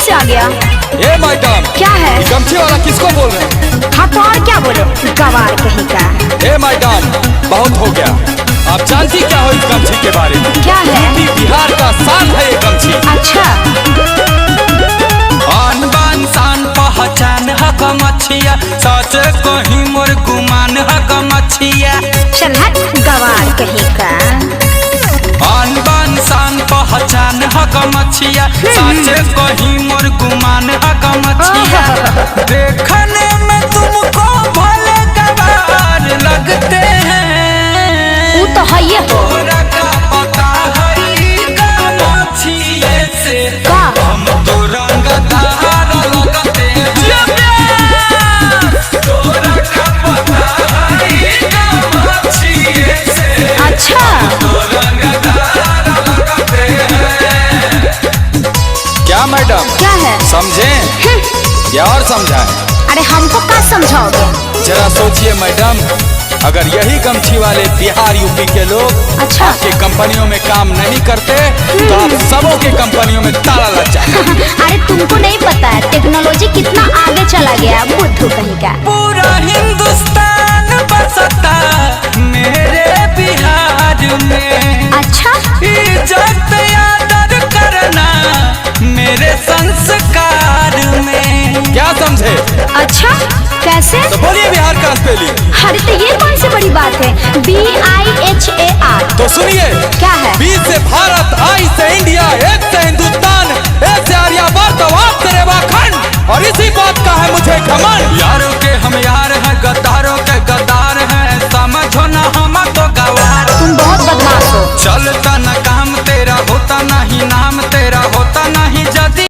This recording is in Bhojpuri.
से आ गया? ए मैडम, क्या है? गमछे वाला किसको बोल रहे हैं? हाँ तो और क्या बोले, गवार कहीं का। ए मैडम, बहुत हो गया। आप जानती क्या हो इस गमछे के बारे में? क्या है? यूपी बिहार का शान है ये गमछी। अच्छा। आन बान शान पहचान है गमछिया, सच कहीं मोर गुमान है गमछिया। चल हट गवार कहीं का। आन बान शान पहचान है गमछिया, सच कहीं मोर गुमान है गमछिया। देखने में तुमको भले गवार लगते हैं, वो तो है ये हो। तोरा का पता है गमछिए से का? हम तो रंगदार लगते हैं। तोरा का पता है गमछिए से अच्छा। तो रंगदार लगते हैं। क्या मैडम? क्या है? समझे या और समझाएं? अरे हमको क्या समझाओगे? जरा सोचिए मैडम, अगर यही गमछी वाले बिहार यूपी के लोग अच्छा। आपके कंपनियों में काम नहीं करते तो आप सबों के कंपनियों में ताला लग जाए। अरे तुमको नहीं पता है टेक्नोलॉजी कितना आगे चला गया, बुद्धू कहीं का। पूरा हिंदुस्तान बसता मेरे बिहार में। अच्छा। इज्जत आदर करना मेरे संस्कार में। क्या समझे? अच्छा कैसे? तो बोलिए बिहार का स्पेलिंग। अरे तो ये कौन सी बड़ी बात है? BIHAR। तो सुनिए, क्या है? बी से भारत, आई से इंडिया, एच से हिंदुस्तान, ए से आर्यवर्त, वात से रेवाखंड, और इसी बात का है मुझे घमंड। यारों के हम यार हैं, गद्दारों के गद्दार हैं, समझो ना हम तो गवार। तुम बहुत बदमाश हो। चलता न काम तेरा, होता नहीं नाम तेरा, होता